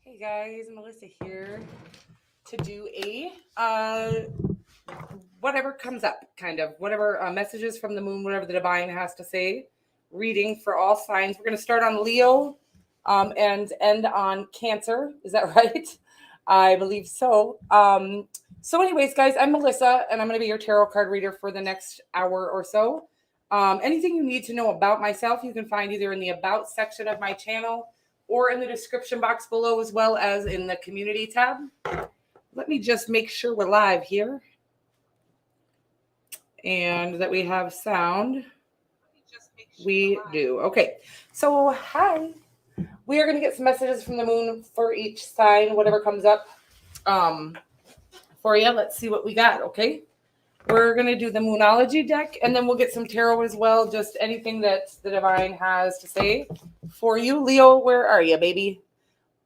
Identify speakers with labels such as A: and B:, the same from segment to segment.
A: Hey guys, Melissa here to do a whatever comes up, kind of whatever messages from the moon, whatever the divine has to say. Reading for all signs. We're going to start on Leo and end on Cancer. Is that right? I believe so. Anyways, guys, I'm Melissa, and I'm going to be your tarot card reader for the next hour or so. Anything you need to know about myself, you can find either in the About section of my channel or in the description box below, as well as in the community tab. Let me just make sure we're live here and that we have sound. We do. Okay. So, hi. We are going to get some messages from the moon for each sign, whatever comes up for you. Let's see what we got. Okay. We're going to do the Moonology deck, and then we'll get some tarot as well. Just anything that the divine has to say for you. Leo, where are you, baby?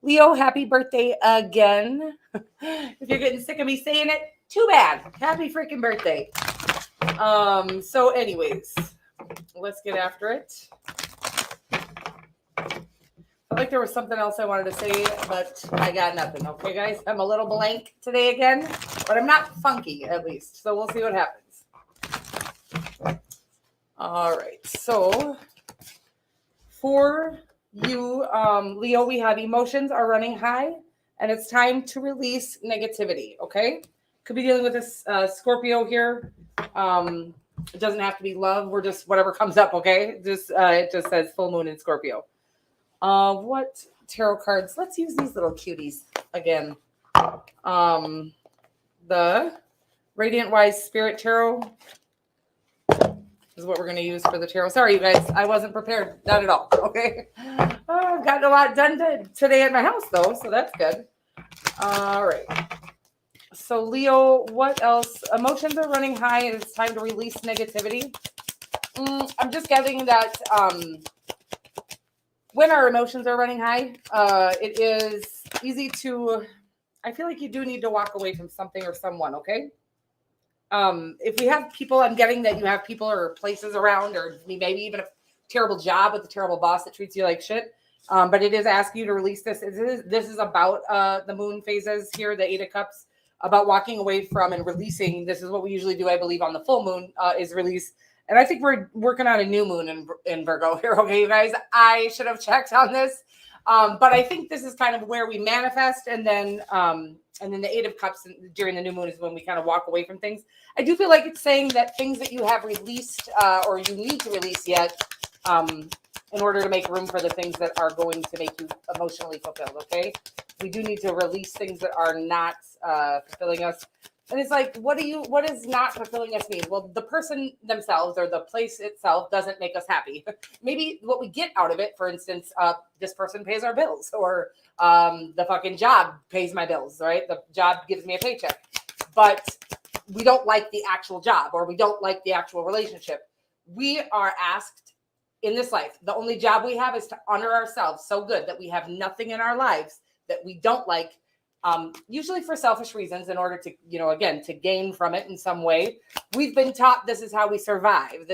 A: Leo, happy birthday again. If you're getting sick of me saying it, too bad. Happy freaking birthday. So anyways, let's get after it. I felt like there was something else I wanted to say, but I got nothing. Okay, guys? I'm a little blank today again, but I'm not funky, at least. So we'll see what happens. All right. So for you, Leo, we have emotions are running high, and it's time to release negativity, okay? Could be dealing with this Scorpio here. It doesn't have to be love. We're just whatever comes up, okay? Just it just says full moon in Scorpio. What tarot cards? Let's use these little cuties again. The Radiant Wise Spirit Tarot is what we're going to use for the tarot. Sorry, you guys. I wasn't prepared. Not at all. Okay. I've gotten a lot done today at my house, though, so that's good. All right. So, Leo, what else? Emotions are running high, and it's time to release negativity. I'm just getting that when our emotions are running high, it is easy to, I feel like you do need to walk away from something or someone, okay? If we have people, I'm getting that you have people or places around, or maybe even a terrible job with a terrible boss that treats you like shit. But it is asking you to release this. This is about the moon phases here, the 8 of Cups, about walking away from and releasing. This is what we usually do, I believe, on the full moon, is release. And I think we're working on a new moon in Virgo here. Okay, you guys, I should have checked on this. But I think this is kind of where we manifest, and then the 8 of Cups during the new moon is when we kind of walk away from things. I do feel like it's saying that things that you have released or you need to release yet in order to make room for the things that are going to make you emotionally fulfilled, okay? We do need to release things that are not fulfilling us. And it's like, what is not fulfilling us mean? Well, the person themselves or the place itself doesn't make us happy. Maybe what we get out of it, for instance, this person pays our bills, or the fucking job pays my bills, right? The job gives me a paycheck. But we don't like the actual job, or we don't like the actual relationship. We are asked in this life, the only job we have is to honor ourselves so good that we have nothing in our lives that we don't like, usually for selfish reasons, in order to, again, to gain from it in some way. We've been taught this is how we survive.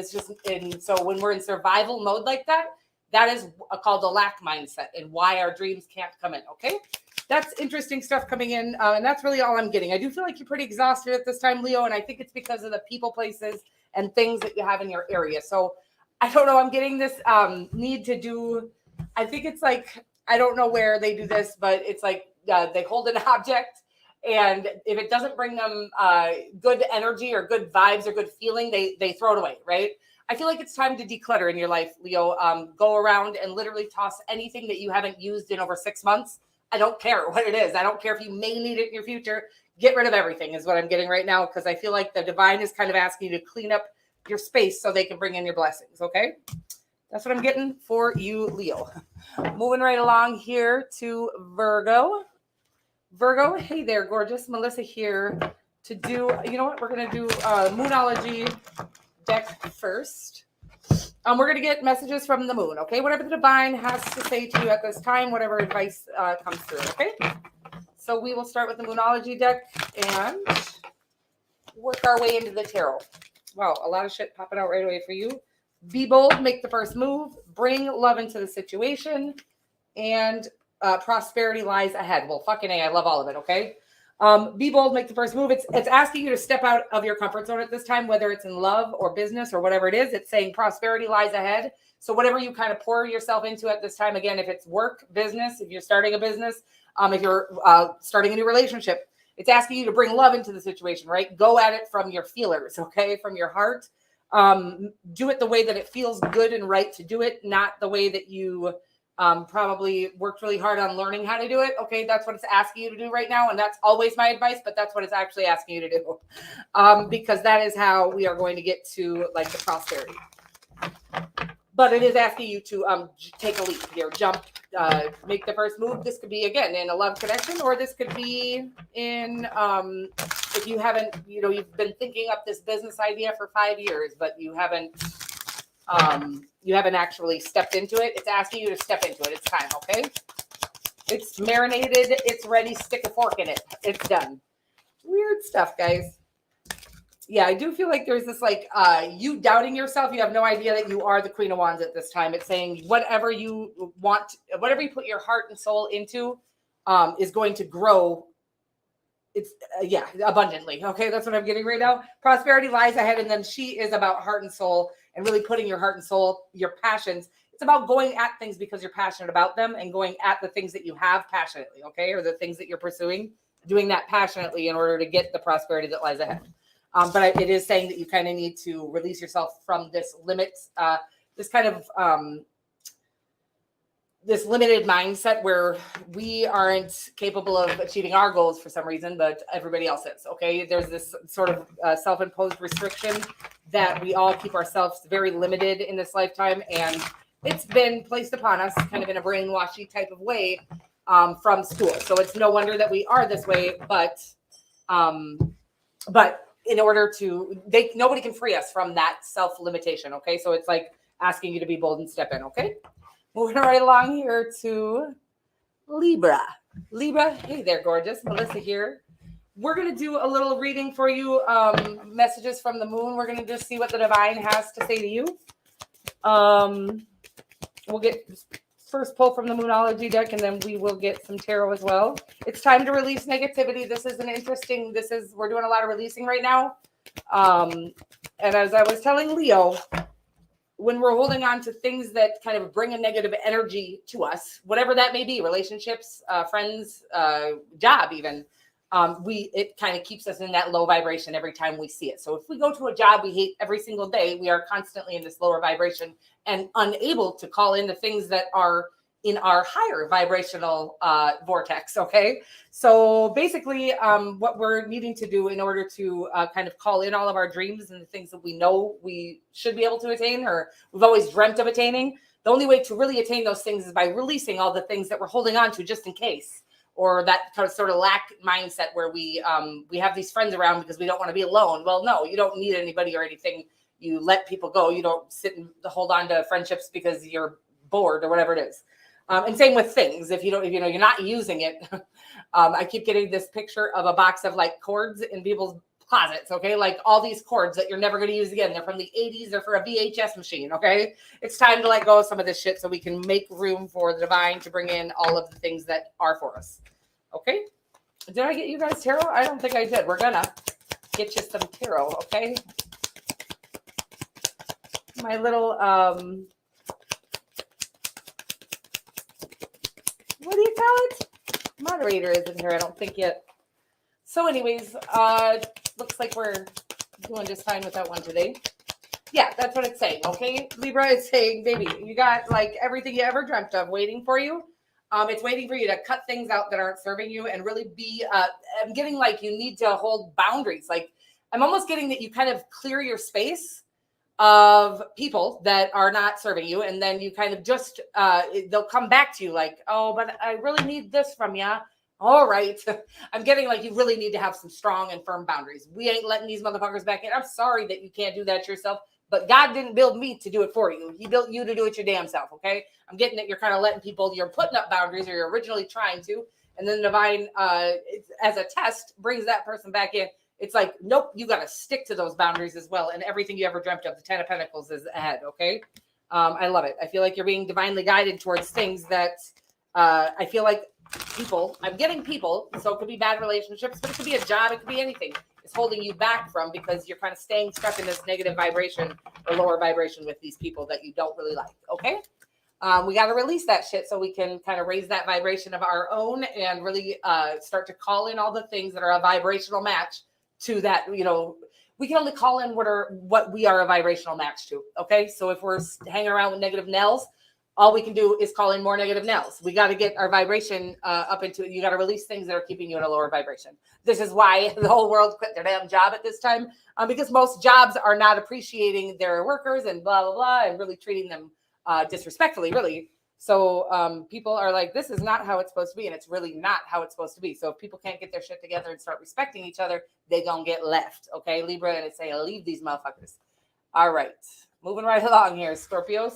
A: So when we're in survival mode like that, that is called a lack mindset, and why our dreams can't come in. Okay. That's interesting stuff coming in. And that's really all I'm getting. I do feel like you're pretty exhausted at this time, Leo. And I think it's because of the people, places, and things that you have in your area. So I don't know. I'm getting this need to do, I think it's like, I don't know where they do this, but it's like, they hold an object, and if it doesn't bring them good energy or good vibes or good feeling, they throw it away, right? I feel like it's time to declutter in your life, Leo. Go around and literally toss anything that you haven't used in over 6 months. I don't care what it is. I don't care if you may need it in your future. Get rid of everything is what I'm getting right now, because I feel like the divine is kind of asking you to clean up your space so they can bring in your blessings, okay? That's what I'm getting for you, Leo. Moving right along here to Virgo. Virgo, hey there, gorgeous. Melissa here to do, you know what? We're going to do Moonology deck first. We're going to get messages from the moon, okay? Whatever the divine has to say to you at this time, whatever advice comes through, okay? So we will start with the Moonology deck and work our way into the tarot. Wow, a lot of shit popping out right away for you. Be bold, make the first move, bring love into the situation, and prosperity lies ahead. Well, fucking A, I love all of it, okay? Be bold, make the first move. It's asking you to step out of your comfort zone at this time, whether it's in love or business or whatever it is. It's saying prosperity lies ahead. So whatever you kind of pour yourself into at this time, again, if it's work, business, if you're starting a business, if you're starting a new relationship, it's asking you to bring love into the situation, right? Go at it from your feelers, okay? From your heart. Do it the way that it feels good and right to do it, not the way that you probably worked really hard on learning how to do it. Okay, that's what it's asking you to do right now. And that's always my advice, but that's what it's actually asking you to do. Because that is how we are going to get to like the prosperity. But it is asking you to take a leap here, jump, make the first move. This could be, again, in a love connection, or this could be in, if you haven't, you've been thinking up this business idea for 5 years, but you haven't actually stepped into it. It's asking you to step into it. It's time, okay? It's marinated. It's ready. Stick a fork in it. It's done. Weird stuff, guys. Yeah, I do feel like there's this like you doubting yourself. You have no idea that you are the Queen of Wands at this time. It's saying whatever you want, whatever you put your heart and soul into is going to grow. It's abundantly. Okay, that's what I'm getting right now. Prosperity lies ahead, and then she is about heart and soul and really putting your heart and soul, your passions. It's about going at things because you're passionate about them and going at the things that you have passionately, okay, or the things that you're pursuing, doing that passionately in order to get the prosperity that lies ahead. But it is saying that you kind of need to release yourself from this limits, this kind of this limited mindset where we aren't capable of achieving our goals for some reason, but everybody else is. Okay, there's this sort of self-imposed restriction that we all keep ourselves very limited in this lifetime, and it's been placed upon us kind of in a brainwashy type of way from school. So it's no wonder that we are this way, but in order to, nobody can free us from that self-limitation, okay? So it's like asking you to be bold and step in, okay? Moving right along here to Libra. Libra, hey there, gorgeous. Melissa here. We're going to do a little reading for you, messages from the moon. We're going to just see what the divine has to say to you. We'll get first pull from the Moonology deck, and then we will get some tarot as well. It's time to release negativity. This is we're doing a lot of releasing right now. And as I was telling Leo, when we're holding on to things that kind of bring a negative energy to us, whatever that may be, relationships, friends, job even, it kind of keeps us in that low vibration every time we see it. So if we go to a job we hate every single day, we are constantly in this lower vibration and unable to call in the things that are in our higher vibrational vortex. Okay. So basically what we're needing to do in order to kind of call in all of our dreams and the things that we know we should be able to attain, or we've always dreamt of attaining, the only way to really attain those things is by releasing all the things that we're holding on to just in case, or that kind of sort of lack mindset where we have these friends around because we don't want to be alone. Well, no, you don't need anybody or anything. You let people go. You don't sit and hold on to friendships because you're bored or whatever it is. And same with things. If you're not using it, I keep getting this picture of a box of like cords in people's closets. Okay. Like all these cords that you're never going to use again. They're from the 80s. They're for a VHS machine. Okay. It's time to let go of some of this shit so we can make room for the divine to bring in all of the things that are for us. Okay. Did I get you guys tarot? I don't think I did. We're gonna get you some tarot. Okay. My little, what do you call it? Moderator isn't here, I don't think yet. So anyways, looks like we're doing just fine with that one today. Yeah, that's what it's saying, okay? Libra is saying, baby, you got like everything you ever dreamt of waiting for you. It's waiting for you to cut things out that aren't serving you and really be, I'm getting like you need to hold boundaries. Like I'm almost getting that you kind of clear your space of people that are not serving you, and then you kind of just they'll come back to you like, oh, but I really need this from you. All right. I'm getting like you really need to have some strong and firm boundaries. We ain't letting these motherfuckers back in. I'm sorry that you can't do that yourself, but God didn't build me to do it for you. He built you to do it your damn self. Okay. I'm getting that you're kind of letting people, you're putting up boundaries, or you're originally trying to, and then the divine as a test brings that person back in. It's like, nope, you got to stick to those boundaries as well. And everything you ever dreamt of, the 10 of Pentacles is ahead. Okay. I love it. I feel like you're being divinely guided towards things that I feel like I'm getting people, so it could be bad relationships, but it could be a job, it could be anything. It's holding you back from, because you're kind of staying stuck in this negative vibration or lower vibration with these people that you don't really like, okay? We got to release that shit so we can kind of raise that vibration of our own and really start to call in all the things that are a vibrational match to that. We can only call in what we are a vibrational match to, okay? So if we're hanging around with negative Nels, all we can do is call in more negative Nels. We got to get our vibration up into it. You got to release things that are keeping you in a lower vibration. This is why the whole world quit their damn job at this time, because most jobs are not appreciating their workers and blah, blah, blah, and really treating them disrespectfully, really. So people are like, this is not how it's supposed to be. And it's really not how it's supposed to be. So if people can't get their shit together and start respecting each other, they gonna get left. Okay, Libra, and it's saying, leave these motherfuckers. All right, moving right along here. Scorpio.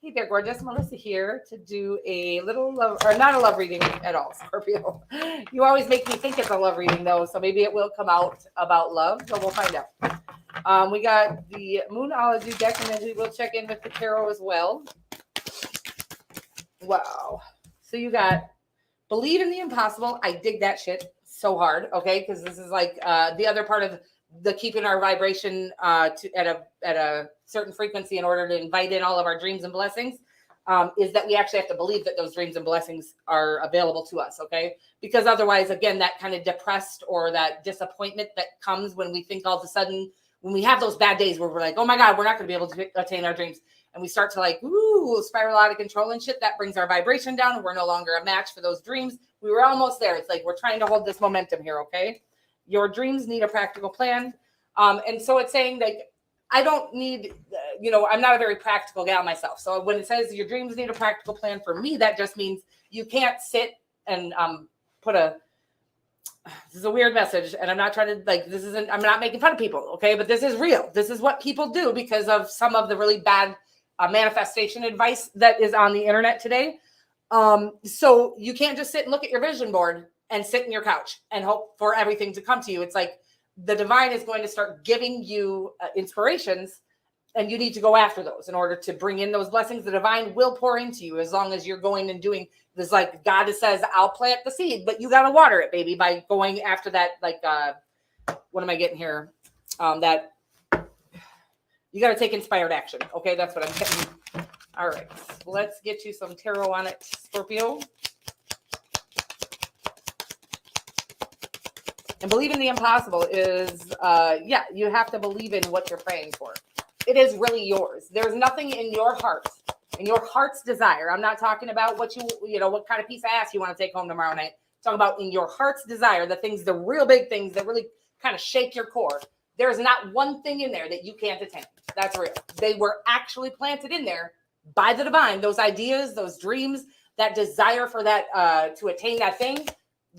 A: Hey there, gorgeous. Melissa here to do a little love, or not a love reading at all, Scorpio. You always make me think it's a love reading, though, so maybe it will come out about love, but we'll find out. We got the Moonology deck, and then we will check in with the tarot as well. Wow. So you got Believe in the Impossible. I dig that shit so hard, okay? Because this is like the other part of the keeping our vibration at a certain frequency in order to invite in all of our dreams and blessings, is that we actually have to believe that those dreams and blessings are available to us, okay? Because otherwise, again, that kind of depressed or that disappointment that comes when we think all of a sudden, when we have those bad days where we're like, oh my God, we're not going to be able to attain our dreams. And we start to like, spiral out of control and shit. That brings our vibration down. And we're no longer a match for those dreams. We were almost there. It's like, we're trying to hold this momentum here, okay? Your dreams need a practical plan. And so it's saying like, I don't need, I'm not a very practical gal myself. So when it says your dreams need a practical plan, for me, that just means you can't sit and this is a weird message, and I'm not trying to I'm not making fun of people, okay? But this is real. This is what people do because of some of the really bad manifestation advice that is on the internet today. So you can't just sit and look at your vision board and sit in your couch and hope for everything to come to you. It's like the divine is going to start giving you inspirations, and you need to go after those in order to bring in those blessings. The divine will pour into you as long as you're going and doing this. Like God says, I'll plant the seed, but you got to water it, baby, by going after that. Like, what am I getting here? That you got to take inspired action. Okay. That's what I'm getting. All right. Let's get you some tarot on it, Scorpio. And believe in the impossible is, you have to believe in what you're praying for. It is really yours. There's nothing in your heart, in your heart's desire. I'm not talking about what what kind of piece of ass you want to take home tomorrow night. I'm talking about in your heart's desire, the real big things that really kind of shake your core. There's not one thing in there that you can't attain. That's real. They were actually planted in there by the divine. Those ideas, those dreams, that desire for that, to attain that thing.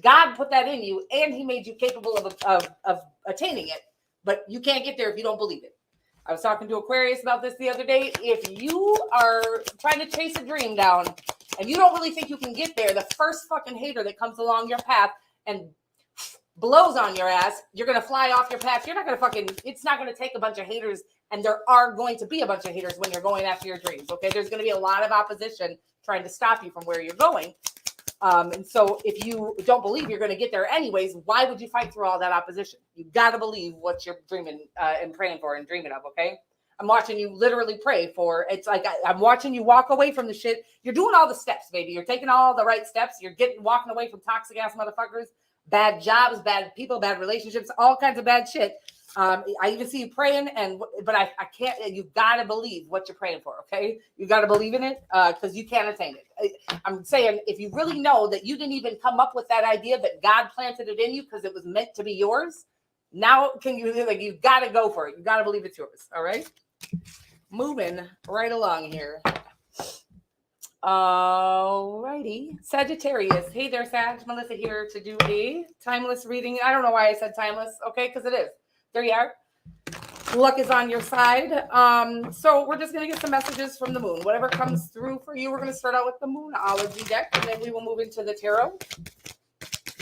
A: God put that in you, and he made you capable of attaining it, but you can't get there if you don't believe it. I was talking to Aquarius about this the other day. If you are trying to chase a dream down and you don't really think you can get there, the first fucking hater that comes along your path and blows on your ass, you're going to fly off your path. You're not going to it's not going to take a bunch of haters, and there are going to be a bunch of haters when you're going after your dreams, okay? There's going to be a lot of opposition trying to stop you from where you're going. And so if you don't believe you're going to get there anyways, why would you fight through all that opposition? You got to believe what you're dreaming and praying for and dreaming of, okay? I'm watching you literally pray for, it's like I'm watching you walk away from the shit. You're doing all the steps, baby. You're taking all the right steps. You're walking away from toxic ass motherfuckers, bad jobs, bad people, bad relationships, all kinds of bad shit. I even see you praying, but I can't. You gotta believe what you're praying for, okay? You gotta believe in it because you can't attain it. I'm saying if you really know that you didn't even come up with that idea, but God planted it in you because it was meant to be yours. Now, you gotta go for it. You gotta believe it's yours. All right. Moving right along here. All righty, Sagittarius. Hey there, Sag. Melissa here to do a timeless reading. I don't know why I said timeless. Okay, because it is. There you are. Luck is on your side. So we're just going to get some messages from the moon. Whatever comes through for you, we're going to start out with the Moonology deck, and then we will move into the tarot.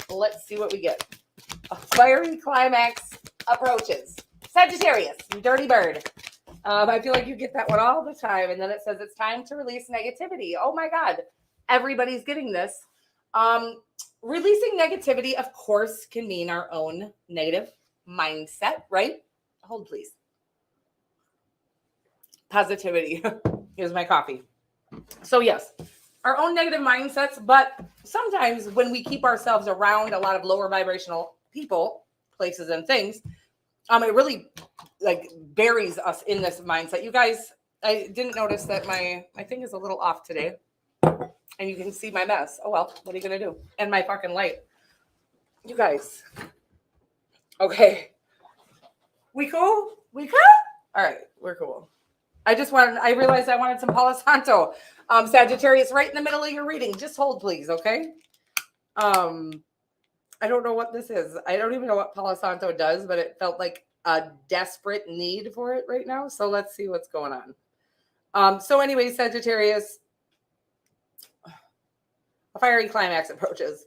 A: Let's see what we get. A fiery climax approaches. Sagittarius, you dirty bird. I feel like you get that one all the time. And then it says it's time to release negativity. Oh my God. everybody's getting this. Releasing negativity, of course, can mean our own negative mindset, right? Hold, please. Positivity. Here's my coffee. So yes, our own negative mindsets, but sometimes when we keep ourselves around a lot of lower vibrational people, places, and things, it really like buries us in this mindset. You guys, I didn't notice that my thing is a little off today, and you can see my mess. Oh well, what are you gonna do? And my fucking light. You guys. Okay. We cool? We cool? All right, we're cool. I realized I wanted some Palo Santo. Sagittarius, right in the middle of your reading. Just hold, please, okay? I don't know what this is. I don't even know what Palo Santo does, but it felt like a desperate need for it right now. So let's see what's going on. So anyway, Sagittarius, a fiery climax approaches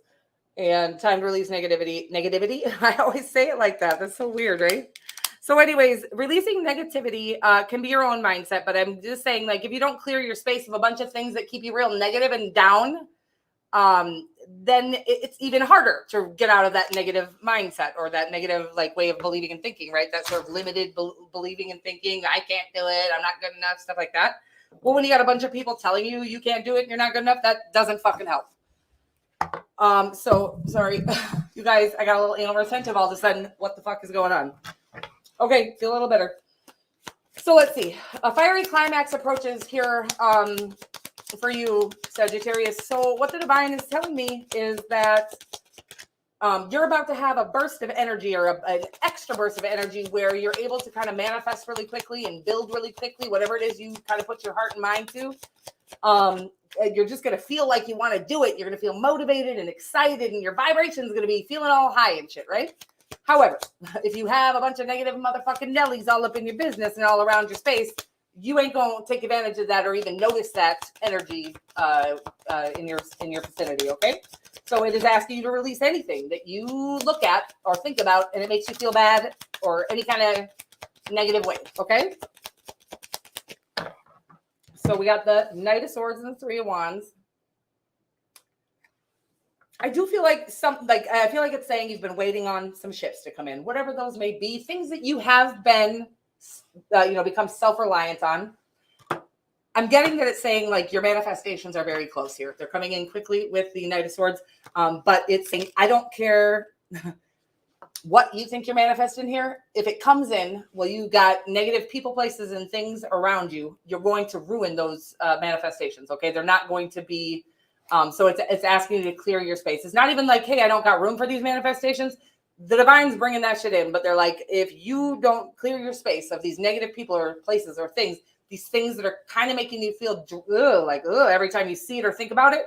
A: and time to release negativity. I always say it like that. That's so weird, right? So anyways, releasing negativity can be your own mindset, but I'm just saying, like, if you don't clear your space of a bunch of things that keep you real negative and down, then it's even harder to get out of that negative mindset or that negative, like, way of believing and thinking, right? That sort of limited believing and thinking, I can't do it, I'm not good enough, stuff like that. Well, when you got a bunch of people telling you you can't do it and you're not good enough, that doesn't fucking help. So sorry, you guys, I got a little anal retentive all of a sudden. What the fuck is going on? Okay, feel a little better. So let's see. A fiery climax approaches here for you, Sagittarius. So what the divine is telling me is that you're about to have a burst of energy or an extra burst of energy where you're able to kind of manifest really quickly and build really quickly, whatever it is you kind of put your heart and mind to. You're just going to feel like you want to do it. You're going to feel motivated and excited, and your vibration is going to be feeling all high and shit, right? However, if you have a bunch of negative motherfucking Nellies all up in your business and all around your space, you ain't going to take advantage of that or even notice that energy in your vicinity, okay? So it is asking you to release anything that you look at or think about and it makes you feel bad or any kind of negative way, okay? So we got the Knight of Swords and the Three of Wands. I do feel like I feel like it's saying you've been waiting on some shifts to come in, whatever those may be, things that you have been, become self-reliant on. I'm getting that it's saying like your manifestations are very close here. They're coming in quickly with the Knight of Swords, but it's saying I don't care what you think you're manifesting here. If it comes in, well, you got negative people, places, and things around you, you're going to ruin those manifestations. Okay, they're not going to be. So it's asking you to clear your space. It's not even like, hey, I don't got room for these manifestations. The divine's bringing that shit in, but they're like, if you don't clear your space of these negative people or places or things, these things that are kind of making you feel every time you see it or think about it,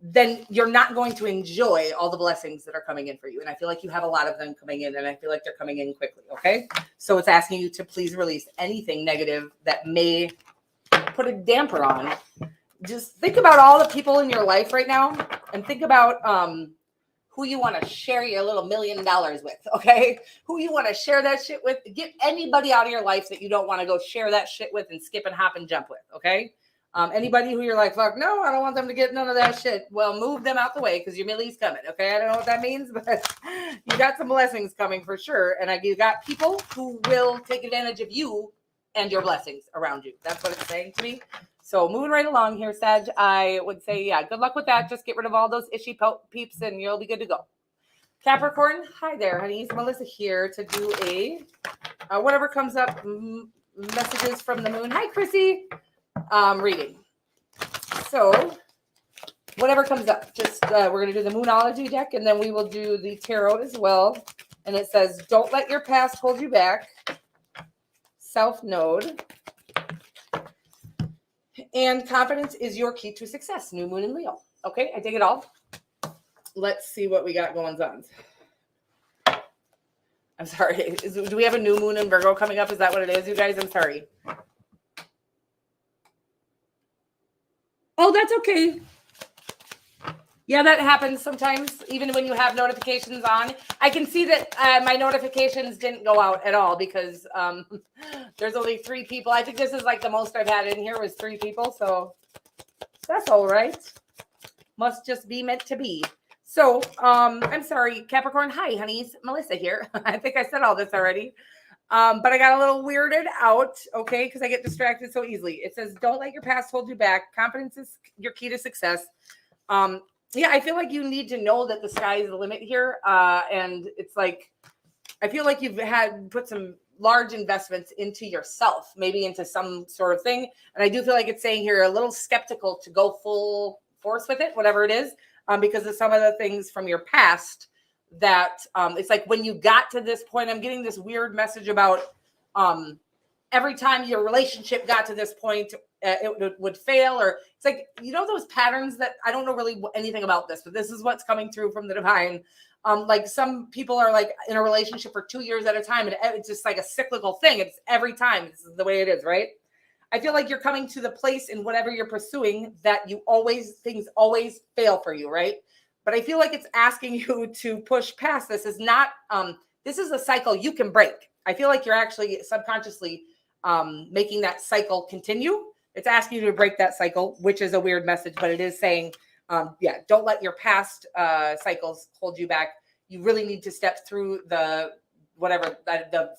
A: then you're not going to enjoy all the blessings that are coming in for you. And I feel like you have a lot of them coming in, and I feel like they're coming in quickly. Okay. So it's asking you to please release anything negative that may put a damper on. Just think about all the people in your life right now and think about who you want to share your little $1 million with, okay? Who you want to share that shit with. Get anybody out of your life that you don't want to go share that shit with and skip and hop and jump with, okay? Anybody who you're like, fuck, no, I don't want them to get none of that shit. Well, move them out the way because your Millie's coming, okay? I don't know what that means, but you got some blessings coming for sure. And you got people who will take advantage of you and your blessings around you. That's what it's saying to me. So moving right along here, Sag, I would say, yeah, good luck with that. Just get rid of all those ishy peeps and you'll be good to go. Capricorn, hi there, honey. It's Melissa here to do a whatever comes up, messages from the moon. Hi, Chrissy. Reading. So whatever comes up, just we're going to do the Moonology deck, and then we will do the tarot as well. And it says, don't let your past hold you back. Self-node. And confidence is your key to success. New moon in Leo. Okay, I dig it all. Let's see what we got going on. I'm sorry. Do we have a new moon in Virgo coming up? Is that what it is, you guys? I'm sorry. Oh, that's okay. Yeah, that happens sometimes, even when you have notifications on. I can see that my notifications didn't go out at all because there's only 3 people. I think this is like the most I've had in here was 3 people. So That's all right. Must just be meant to be. So, I'm sorry, Capricorn. Hi, honeys. Melissa here. I think I said all this already. But I got a little weirded out, okay, because I get distracted so easily. It says, don't let your past hold you back. Confidence is your key to success. Yeah, I feel like you need to know that the sky is the limit here. And it's like, I feel like you've put some large investments into yourself, maybe into some sort of thing. And I do feel like it's saying here a little skeptical to go full force with it, whatever it is, because of some of the things from your past that it's like when you got to this point, I'm getting this weird message about every time your relationship got to this point, it would fail, or it's like, you know, those patterns that I don't know really anything about this, but this is what's coming through from the divine. Like some people are like in a relationship for 2 years at a time, and it's just like a cyclical thing. It's every time. This is the way it is, right? I feel like you're coming to the place in whatever you're pursuing that things always fail for you, right? But I feel like it's asking you to push past this. Is not, this is a cycle you can break. I feel like you're actually subconsciously making that cycle continue. It's asking you to break that cycle, which is a weird message, but it is saying, yeah, don't let your past cycles hold you back. You really need to step through the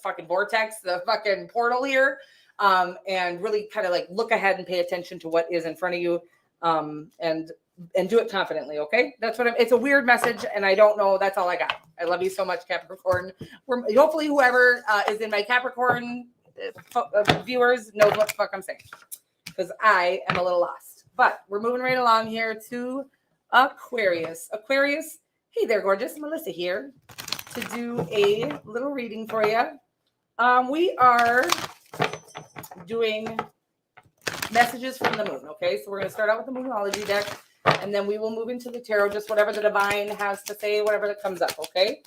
A: fucking vortex, the fucking portal here, and really kind of like look ahead and pay attention to what is in front of you, and do it confidently. Okay, that's what it's a weird message, and I don't know. That's all I got. I love you so much, Capricorn. Hopefully whoever is in my Capricorn viewers knows what the fuck I'm saying, because I am a little lost. But we're moving right along here to Aquarius. Aquarius, hey there, gorgeous. Melissa here to do a little reading for you. We are doing messages from the moon. Okay, so we're going to start out with the Moonology deck, and then we will move into the tarot, just whatever the divine has to say, whatever that comes up. Okay.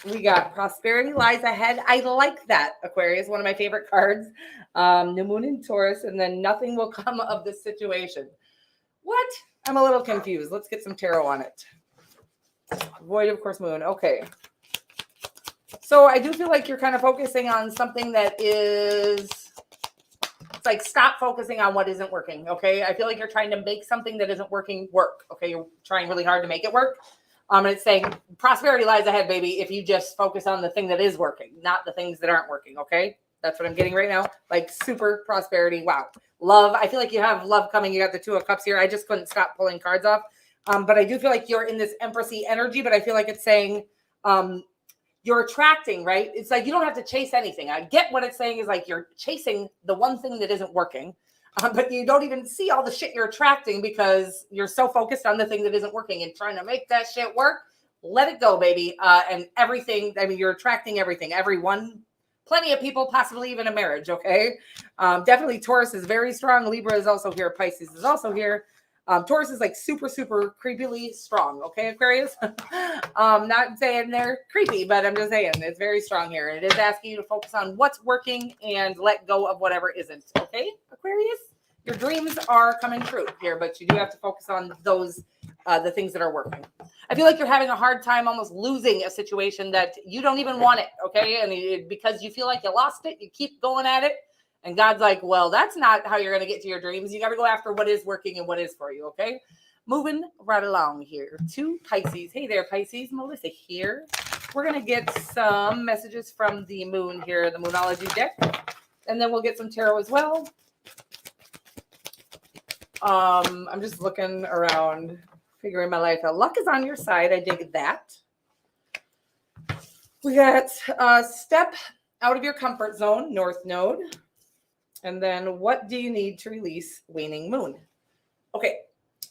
A: We got prosperity lies ahead. I like that, Aquarius, one of my favorite cards. New moon in Taurus, and then nothing will come of this situation. What? I'm a little confused. Let's get some tarot on it. Void, of course, moon. Okay. So I do feel like you're kind of focusing on something that is, it's like, stop focusing on what isn't working. Okay. I feel like you're trying to make something that isn't working work. Okay. You're trying really hard to make it work. And it's saying prosperity lies ahead, baby, if you just focus on the thing that is working, not the things that aren't working, okay? That's what I'm getting right now. Like super prosperity. Wow. Love. I feel like you have love coming. You got the Two of Cups here. I just couldn't stop pulling cards off. But I do feel like you're in this Empressy energy, but I feel like it's saying you're attracting, right? It's like you don't have to chase anything. I get what it's saying is like you're chasing the one thing that isn't working. But you don't even see all the shit you're attracting because you're so focused on the thing that isn't working and trying to make that shit work. Let it go, baby. And everything, I mean, you're attracting everything, everyone, plenty of people, possibly even a marriage, okay? Definitely Taurus is very strong. Libra is also here. Pisces is also here. Taurus is like super, super creepily strong, okay, Aquarius? Not saying they're creepy, but I'm just saying it's very strong here. And it is asking you to focus on what's working and let go of whatever isn't, okay, Aquarius? Your dreams are coming true here, but you do have to focus on those, the things that are working. I feel like you're having a hard time almost losing a situation that you don't even want it, okay? And because you feel like you lost it, you keep going at it. And God's like, well, that's not how you're going to get to your dreams. You got to go after what is working and what is for you, okay? Moving right along here to Pisces. Hey there, Pisces. Melissa here. We're going to get some messages from the moon here, the Moonology deck. And then we'll get some tarot as well. I'm just looking around, figuring my life out. Luck is on your side. I dig that. We got step out of your comfort zone, North Node. And then what do you need to release, waning moon? Okay,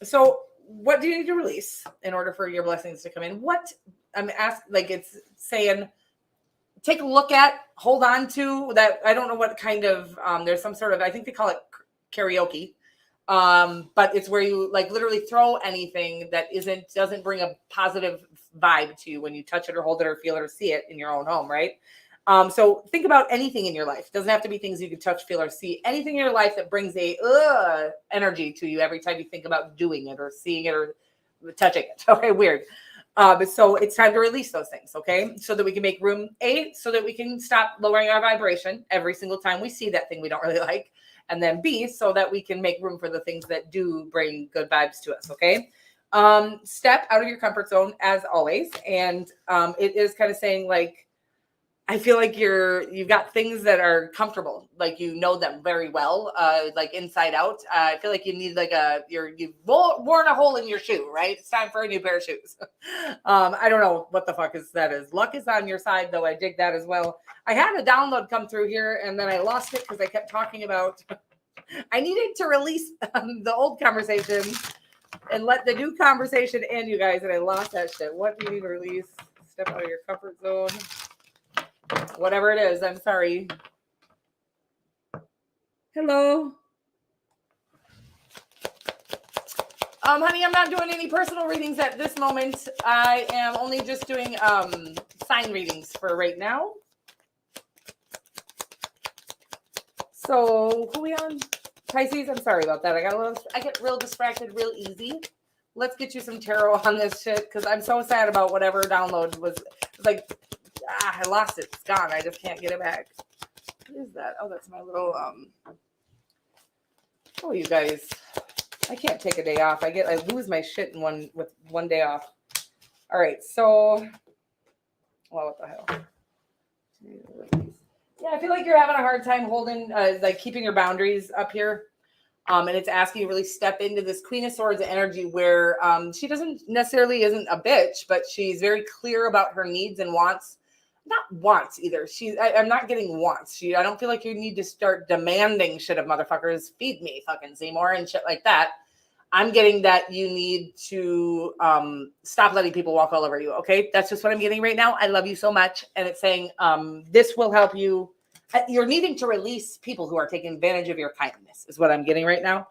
A: so what do you need to release in order for your blessings to come in? What I'm asking, like it's saying, take a look at, hold on to that. I don't know what kind of, there's some sort of, I think they call it karaoke. But it's where you like literally throw anything that doesn't bring a positive vibe to you when you touch it or hold it or feel it or see it in your own home, right? So think about anything in your life. It doesn't have to be things you can touch, feel, or see. Anything in your life that brings a energy to you every time you think about doing it or seeing it or touching it. Okay, weird. So it's time to release those things, okay? So that we can make room, so that we can stop lowering our vibration every single time we see that thing we don't really like. and then B, so that we can make room for the things that do bring good vibes to us. Okay. Step out of your comfort zone as always. And it is kind of saying like, I feel like you've got things that are comfortable, like you know them very well, like inside out. I feel like you need like you've worn a hole in your shoe, right? It's time for a new pair of shoes. I don't know what the fuck that is. Luck is on your side, though. I dig that as well. I had a download come through here, and then I lost it because I kept talking about. I needed to release the old conversation and let the new conversation in, you guys, and I lost that shit. What do you need to release? Step out of your comfort zone. Whatever it is, I'm sorry. Hello. Honey, I'm not doing any personal readings at this moment. I am only just doing sign readings for right now. So, who we on? Pisces, I'm sorry about that. I get real distracted real easy. Let's get you some tarot on this shit because I'm so sad about whatever download was like. I lost it. It's gone. I just can't get it back. What is that? Oh, that's my little oh, you guys. I can't take a day off. I lose my shit with one day off. All right, so well, what the hell? Yeah, I feel like you're having a hard time holding like keeping your boundaries up here. And it's asking you to really step into this Queen of Swords energy where she isn't a bitch, but she's very clear about her needs and wants. Not wants either. I'm not getting wants. I don't feel like you need to start demanding shit of motherfuckers. Feed me, fucking Seymour, and shit like that. I'm getting that you need to stop letting people walk all over you. Okay, that's just what I'm getting right now. I love you so much, and it's saying this will help you. You're needing to release people who are taking advantage of your kindness. Is what I'm getting right now,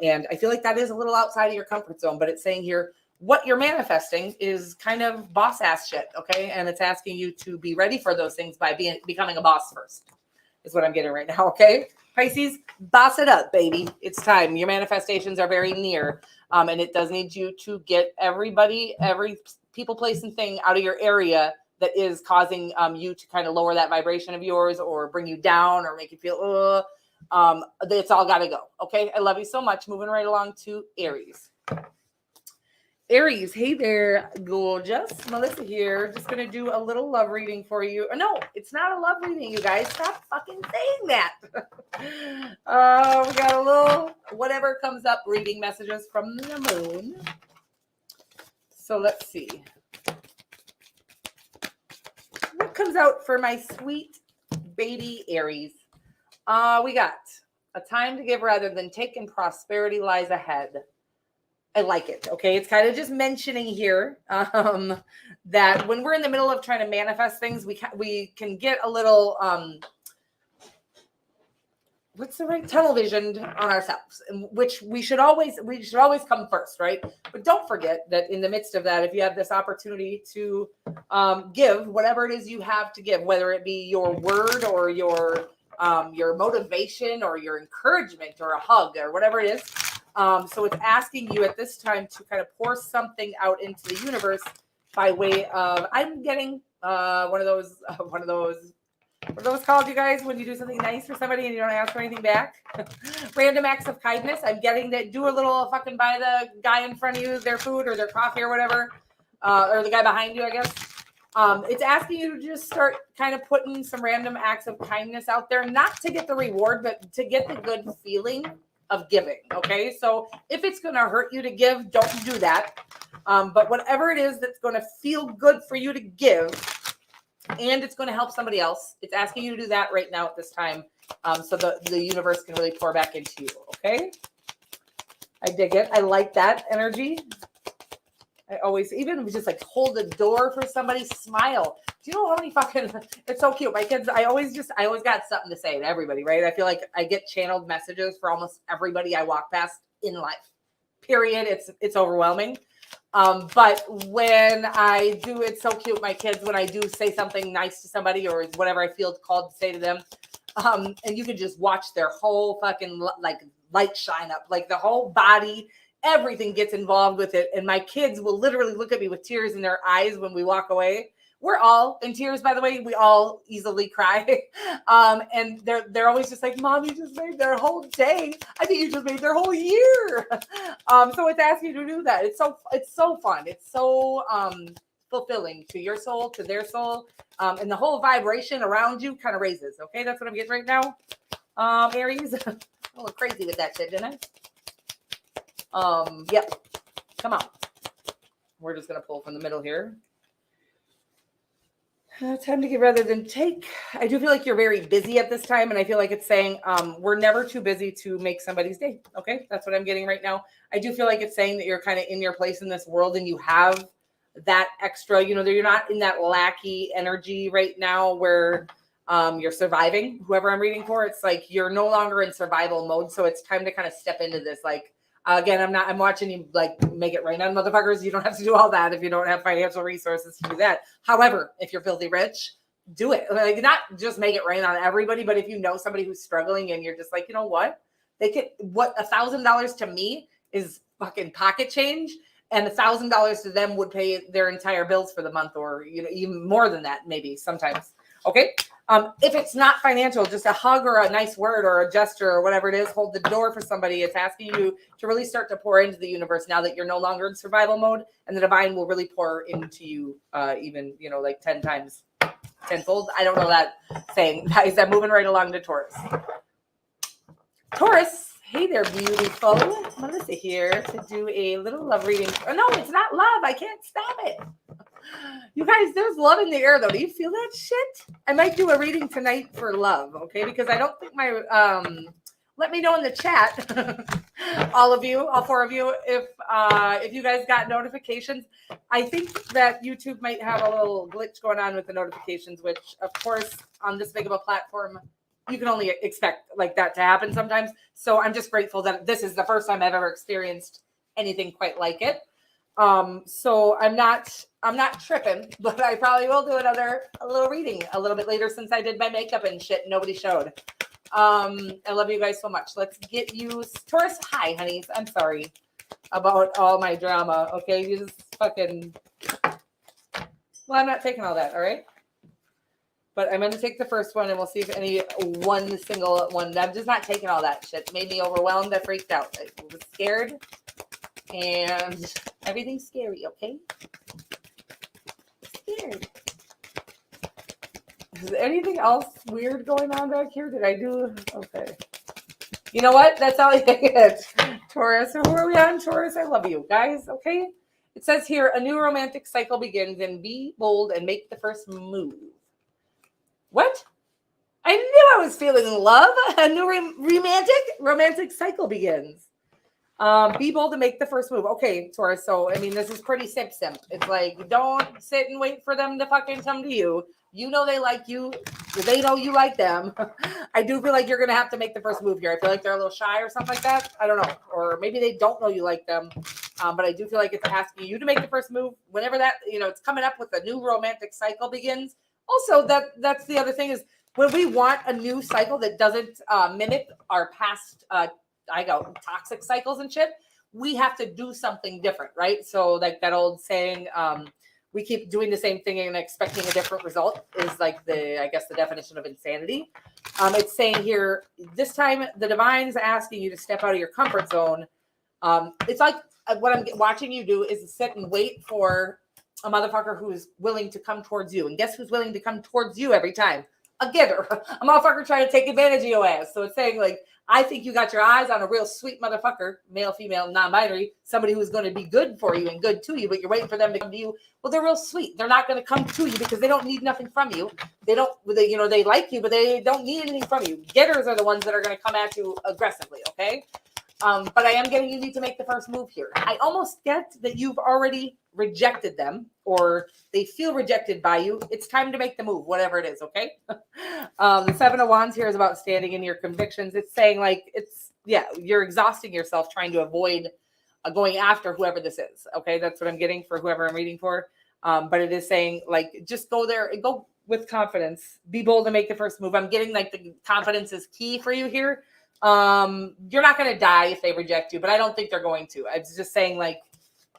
A: and I feel like that is a little outside of your comfort zone. But it's saying here. What you're manifesting is kind of boss ass shit, okay? And it's asking you to be ready for those things by becoming a boss first, is what I'm getting right now, okay? Pisces, boss it up, baby. It's time. Your manifestations are very near, and it does need you to get every people, place, and thing out of your area that is causing you to kind of lower that vibration of yours or bring you down or make you feel, it's all got to go, okay? I love you so much. Moving right along to Aries. Aries, hey there, gorgeous. Melissa here. Just going to do a little love reading for you. No, it's not a love reading, you guys. Stop fucking saying that. We got a little whatever comes up reading messages from the moon. So let's see. What comes out for my sweet baby Aries? We got a time to give rather than take, and prosperity lies ahead. I like it. Okay. It's kind of just mentioning here that when we're in the middle of trying to manifest things, we can get a little, what's the right tunnel vision on ourselves, which we should always come first. Right. But don't forget that in the midst of that, if you have this opportunity to give whatever it is you have to give, whether it be your word or your motivation or your encouragement or a hug or whatever it is. So it's asking you at this time to kind of pour something out into the universe by way of, I'm getting one of those, what are those called, you guys, when you do something nice for somebody and you don't ask for anything back? Random acts of kindness. I'm getting that. Do a little fucking buy the guy in front of you their food or their coffee or whatever, or the guy behind you, I guess. It's asking you to just start kind of putting some random acts of kindness out there, not to get the reward, but to get the good feeling of giving. Okay. So if it's going to hurt you to give, don't do that. But whatever it is that's going to feel good for you to give, and it's going to help somebody else, it's asking you to do that right now at this time. So the universe can really pour back into you. Okay. I dig it. I like that energy. I always, even just like hold the door for somebody, smile. Do you know how many fucking, it's so cute. My kids, I always got something to say to everybody, right? I feel like I get channeled messages for almost everybody I walk past in life, period. It's overwhelming. But when I do, it's so cute. My kids, when I do say something nice to somebody or whatever I feel called to say to them, and you can just watch their whole fucking like light shine up, like the whole body, everything gets involved with it. And my kids will literally look at me with tears in their eyes when we walk away, we're all in tears, by the way. We all easily cry. And they're always just like, Mom, you just made their whole day. I think you just made their whole year. So it's asking you to do that. It's so fun. It's so fulfilling to your soul, to their soul. And the whole vibration around you kind of raises. Okay, that's what I'm getting right now. Aries. I went crazy with that shit, didn't I? Yep. Come on. We're just gonna pull from the middle here. Time to give rather than take. I do feel like you're very busy at this time, and I feel like it's saying we're never too busy to make somebody's day. Okay, that's what I'm getting right now. I do feel like it's saying that you're kind of in your place in this world, and you have that extra, you know, that you're not in that lackey energy right now where you're surviving. Whoever I'm reading for, it's like you're no longer in survival mode, so it's time to kind of step into this. Like again, I'm watching you like make it rain on motherfuckers. You don't have to do all that if you don't have financial resources to do that. However, if you're filthy rich, do it. Like not just make it rain on everybody, but if you know somebody who's struggling and you're just like, you know what, they could, what $1,000 to me is fucking pocket change, and $1,000 to them would pay their entire bills for the month, or you know, even more than that, maybe sometimes. Okay. If it's not financial, just a hug or a nice word or a gesture or whatever it is, hold the door for somebody. It's asking you to really start to pour into the universe now that you're no longer in survival mode, and the divine will really pour into you, even, you know, like 10 times, tenfold. I don't know that saying. Guys, I'm moving right along to Taurus. Taurus, hey there, beautiful. Melissa here to do a little love reading. Oh, no, it's not love. I can't stop it. You guys, there's love in the air, though. Do you feel that shit? I might do a reading tonight for love, okay? Because I don't think my, let me know in the chat, all of you, all 4 of you, if you guys got notifications. I think that YouTube might have a little glitch going on with the notifications, which, of course, on this big of a platform, you can only expect like that to happen sometimes. So I'm just grateful that this is the first time I've ever experienced anything quite like it. So I'm not tripping, but I probably will do a little reading a little bit later, since I did my makeup and shit. Nobody showed. I love you guys so much. Let's get you Taurus. Hi, honeys. I'm sorry about all my drama. Okay. You just fucking, well, I'm not taking all that. All right. But I'm going to take the first one, and we'll see if any one single one. I'm just not taking all that shit. It made me overwhelmed. I freaked out. I was scared. And everything's scary, okay? Scared. Is there anything else weird going on back here? Did I do? Okay. You know what? That's all I get. Taurus. Who are we on? Taurus, I love you. Guys, okay? It says here, a new romantic cycle begins, and be bold and make the first move. What? I knew I was feeling love. A new romantic cycle begins. Be bold to make the first move. Okay, Taurus. So, I mean, this is pretty simp. It's like, don't sit and wait for them to fucking come to you. You know they like you. They know you like them. I do feel like you're going to have to make the first move here. I feel like they're a little shy or something like that. I don't know. Or maybe they don't know you like them. But I do feel like it's asking you to make the first move. Whenever that, you know, it's coming up with a new romantic cycle begins. Also, that's the other thing is when we want a new cycle that doesn't mimic our past toxic cycles and shit, we have to do something different, right? So like that old saying, we keep doing the same thing and expecting a different result is like the definition of insanity. It's saying here, this time the divine's asking you to step out of your comfort zone. It's like what I'm watching you do is sit and wait for a motherfucker who's willing to come towards you. And guess who's willing to come towards you every time? A giver. A motherfucker trying to take advantage of your ass. So it's saying like, I think you got your eyes on a real sweet motherfucker, male, female, non-binary, somebody who's going to be good for you and good to you, but you're waiting for them to come to you. Well, they're real sweet. They're not going to come to you because they don't need nothing from you. They like you, but they don't need anything from you. Getters are the ones that are going to come at you aggressively, okay? But I am getting you need to make the first move here. I almost get that you've already rejected them or they feel rejected by you. It's time to make the move, whatever it is, okay? The 7 of Wands here is about standing in your convictions. It's saying like, you're exhausting yourself trying to avoid going after whoever this is, okay? That's what I'm getting for whoever I'm reading for. But it is saying like, just go there and go with confidence. Be bold to make the first move. I'm getting like the confidence is key for you here. You're not going to die if they reject you, but I don't think they're going to. I was just saying like,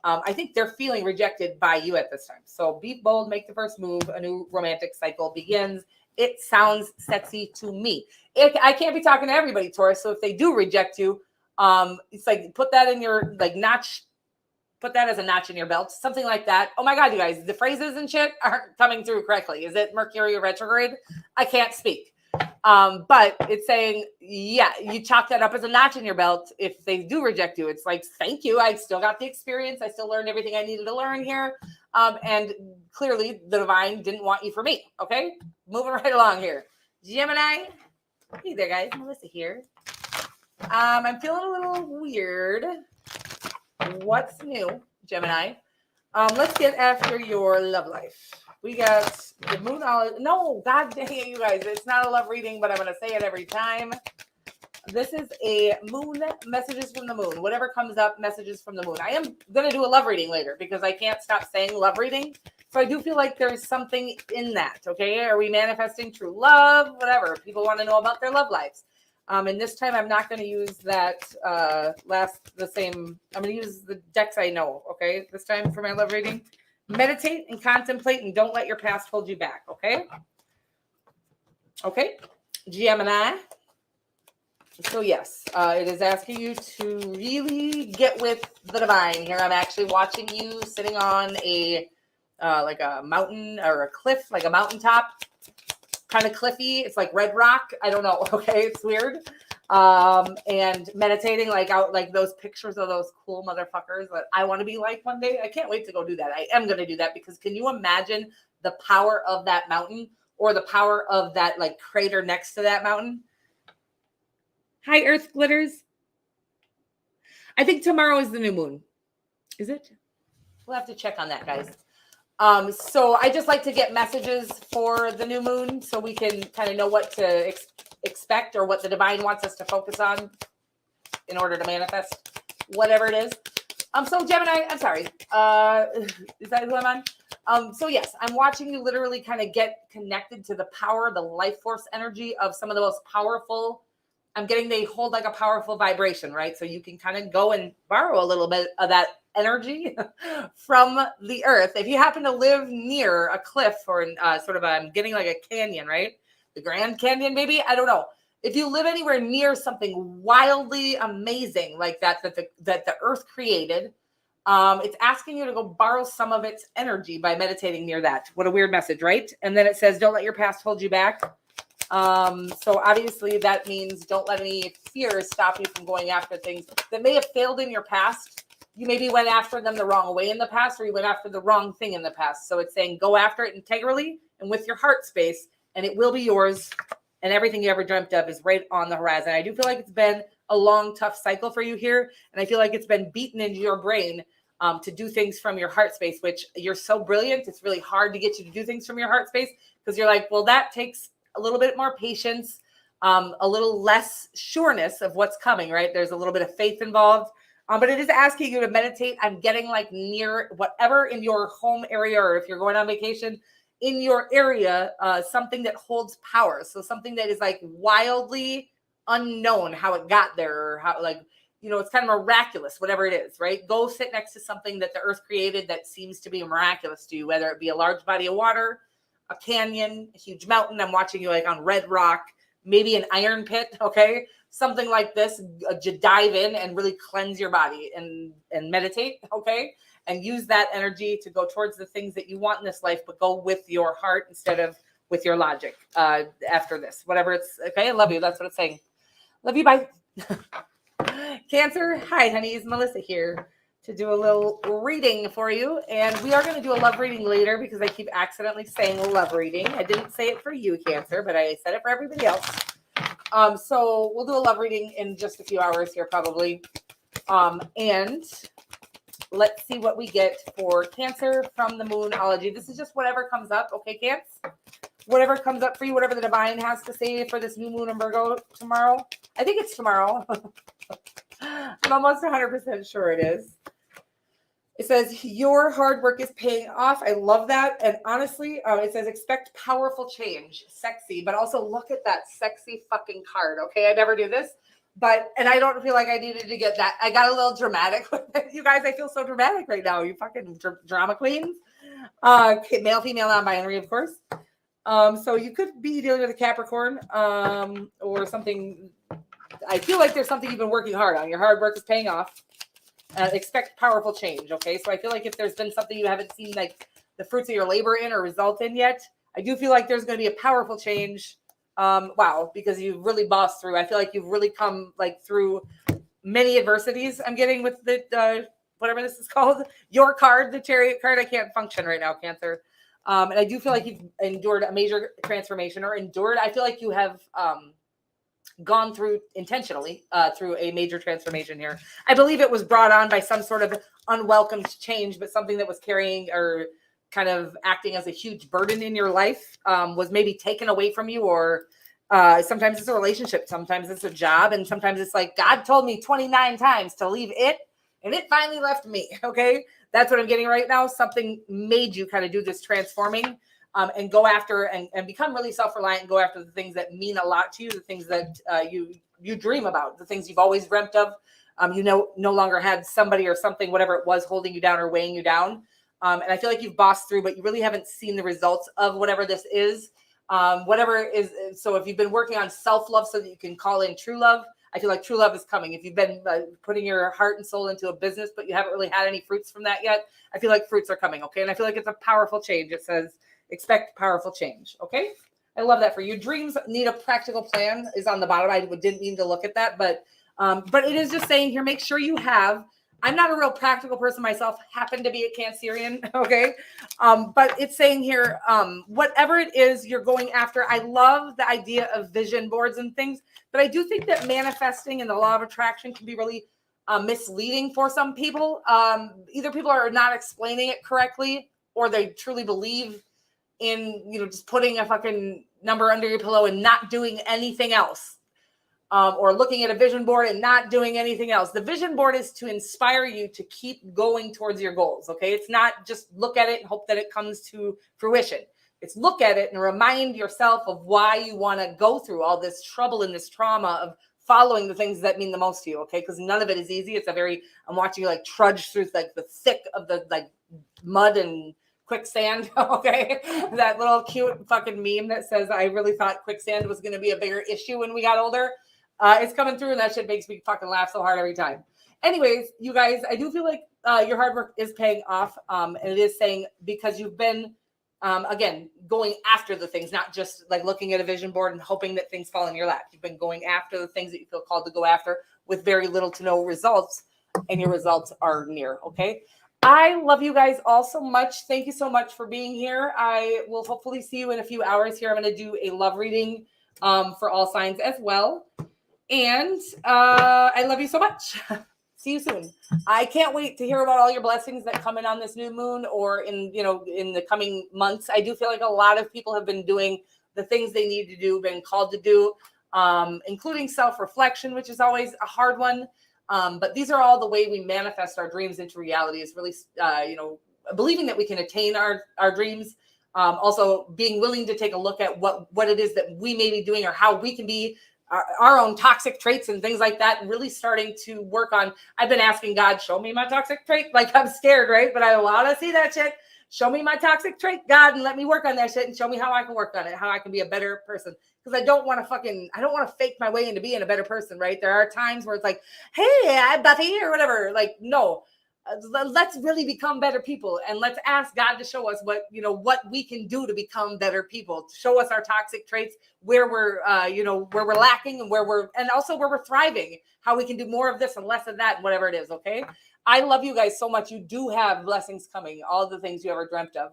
A: I think they're feeling rejected by you at this time. So be bold, make the first move. A new romantic cycle begins. It sounds sexy to me. I can't be talking to everybody, Taurus. So if they do reject you, it's like put that in your like notch. Put that as a notch in your belt, something like that. Oh my God, you guys, the phrases and shit aren't coming through correctly. Is it Mercury retrograde? I can't speak. But it's saying, yeah, you chalk that up as a notch in your belt. If they do reject you, it's like, thank you. I still got the experience. I still learned everything I needed to learn here. And clearly the divine didn't want you for me. Okay. Moving right along here. Gemini. Hey there, guys. Melissa here. I'm feeling a little weird. What's new, Gemini? Let's get after your love life. We got the moon. No, God dang it, you guys. It's not a love reading, but I'm going to say it every time. This is a moon, messages from the moon. Whatever comes up, messages from the moon. I am going to do a love reading later because I can't stop saying love reading. So I do feel like there's something in that. Okay. Are we manifesting true love? Whatever. People want to know about their love lives. And this time I'm not going to use that I'm going to use the decks I know, okay? This time for my love reading. Meditate and contemplate and don't let your past hold you back, okay? Okay, Gemini. So yes, it is asking you to really get with the divine here. I'm actually watching you sitting on a like a mountain or a cliff, like a mountaintop. Kind of cliffy. It's like red rock. I don't know. Okay. It's weird. And meditating like out like those pictures of those cool motherfuckers that I want to be like one day. I can't wait to go do that. I am going to do that because can you imagine the power of that mountain or the power of that like crater next to that mountain? Hi, Earth Glitters. I think tomorrow is the new moon. Is it? We'll have to check on that, guys. So I just like to get messages for the new moon so we can kind of know what to expect or what the divine wants us to focus on in order to manifest whatever it is. So Gemini, I'm sorry. Is that who I'm on? So yes, I'm watching you literally kind of get connected to the power, the life force energy of some of the most powerful. I'm getting they hold like a powerful vibration, right? So you can kind of go and borrow a little bit of that energy from the earth. If you happen to live near a cliff or sort of I'm getting like a canyon, right? The Grand Canyon, maybe? I don't know. If you live anywhere near something wildly amazing like that the earth created, it's asking you to go borrow some of its energy by meditating near that. What a weird message, right? And then it says, don't let your past hold you back. So obviously that means don't let any fears stop you from going after things that may have failed in your past. You maybe went after them the wrong way in the past, or you went after the wrong thing in the past. So it's saying go after it integrally and with your heart space, and it will be yours. And everything you ever dreamt of is right on the horizon. I do feel like it's been a long, tough cycle for you here. And I feel like it's been beaten into your brain to do things from your heart space, which you're so brilliant. It's really hard to get you to do things from your heart space because you're like, well, that takes a little bit more patience, a little less sureness of what's coming, right? There's a little bit of faith involved. But it is asking you to meditate. I'm getting like near whatever in your home area, or if you're going on vacation in your area, something that holds power. So something that is like wildly unknown how it got there, or how like, you know, it's kind of miraculous, whatever it is, right? Go sit next to something that the earth created that seems to be miraculous to you, whether it be a large body of water, a canyon, a huge mountain. I'm watching you like on red rock, maybe an iron pit. Okay. Something like this, dive in and really cleanse your body and meditate, okay? And use that energy to go towards the things that you want in this life, but go with your heart instead of with your logic after this. Whatever it's, okay? I love you. That's what it's saying. Love you. Bye. Cancer. Hi, honeys. Melissa here to do a little reading for you. And we are going to do a love reading later because I keep accidentally saying love reading. I didn't say it for you, Cancer, but I said it for everybody else. So we'll do a love reading in just a few hours here, probably. And let's see what we get for Cancer from the Moonology. This is just whatever comes up. Okay, Cancer? Whatever comes up for you, whatever the divine has to say for this new moon in Virgo tomorrow. I think it's tomorrow. I'm almost 100% sure it is. It says, your hard work is paying off. I love that. And honestly, it says, expect powerful change. Sexy, but also look at that sexy fucking card. Okay, I never do this. and I don't feel like I needed to get that. I got a little dramatic with it. You guys, I feel so dramatic right now. You fucking drama queens. Male, female, non-binary, of course. So you could be dealing with a Capricorn, or something. I feel like there's something you've been working hard on. Your hard work is paying off. Expect powerful change. Okay. So I feel like if there's been something you haven't seen like the fruits of your labor in or result in yet, I do feel like there's going to be a powerful change. Wow. Because you've really bossed through. I feel like you've really come like through many adversities. I'm getting with the, whatever this is called, your card, the Chariot card. I can't function right now, Cancer. And I do feel like you've endured a major transformation or endured. I feel like you have, gone through intentionally through a major transformation here. I believe it was brought on by some sort of unwelcomed change, but something that was carrying or kind of acting as a huge burden in your life was maybe taken away from you, or sometimes it's a relationship, sometimes it's a job, and sometimes it's like God told me 29 times to leave it, and it finally left me. Okay, that's what I'm getting right now. Something made you kind of do this transforming. And go after and become really self-reliant and go after the things that mean a lot to you, the things that you dream about, the things you've always dreamt of. No longer had somebody or something, whatever it was, holding you down or weighing you down. And I feel like you've bossed through, but you really haven't seen the results of whatever this is. Whatever it is. So if you've been working on self-love so that you can call in true love, I feel like true love is coming. If you've been putting your heart and soul into a business, but you haven't really had any fruits from that yet, I feel like fruits are coming. Okay. And I feel like it's a powerful change. It says, expect powerful change. Okay. I love that for you. Dreams need a practical plan is on the bottom. I didn't mean to look at that, but it is just saying here, make sure you have, I'm not a real practical person myself, happen to be a Cancerian. Okay. But it's saying here, whatever it is you're going after, I love the idea of vision boards and things, but I do think that manifesting and the law of attraction can be really misleading for some people. Either people are not explaining it correctly, or they truly believe in, just putting a fucking number under your pillow and not doing anything else, or looking at a vision board and not doing anything else. The vision board is to inspire you to keep going towards your goals. Okay. It's not just look at it and hope that it comes to fruition. It's look at it and remind yourself of why you want to go through all this trouble and this trauma of following the things that mean the most to you. Okay. Because none of it is easy. It's I'm watching you like trudge through like the thick of the like mud and quicksand. Okay. That little cute fucking meme that says, I really thought quicksand was going to be a bigger issue when we got older. It's coming through, and that shit makes me fucking laugh so hard every time. Anyways, you guys, I do feel like your hard work is paying off. And it is saying, because you've been, again, going after the things, not just like looking at a vision board and hoping that things fall in your lap. You've been going after the things that you feel called to go after with very little to no results, and your results are near. Okay. I love you guys all so much. Thank you so much for being here. I will hopefully see you in a few hours here. I'm going to do a love reading for all signs as well. And I love you so much. See you soon. I can't wait to hear about all your blessings that come in on this new moon, or in the coming months. I do feel like a lot of people have been doing the things they need to do, been called to do, including self-reflection, which is always a hard one. But these are all the way we manifest our dreams into reality, is really, believing that we can attain our dreams. Also being willing to take a look at what it is that we may be doing, or how we can be our own toxic traits and things like that. And really starting to work on, I've been asking God, show me my toxic trait. Like, I'm scared, right? But I want to see that shit. Show me my toxic trait, God, and let me work on that shit, and show me how I can work on it, how I can be a better person. Because I don't want to fake my way into being a better person, right? There are times where it's like, hey, I'm Buffy or whatever. Like, no, let's really become better people. And let's ask God to show us what we can do to become better people, to show us our toxic traits, where we're lacking, and also where we're thriving, how we can do more of this and less of that, and whatever it is. Okay. I love you guys so much. You do have blessings coming, all the things you ever dreamt of.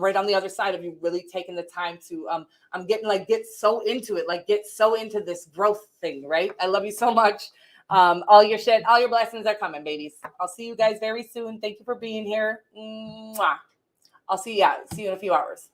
A: Right on the other side of you really taking the time to, I'm getting get so into it, get so into this growth thing, right? I love you so much. All your shit, all your blessings are coming, babies. I'll see you guys very soon. Thank you for being here. Mwah. I'll see you in a few hours.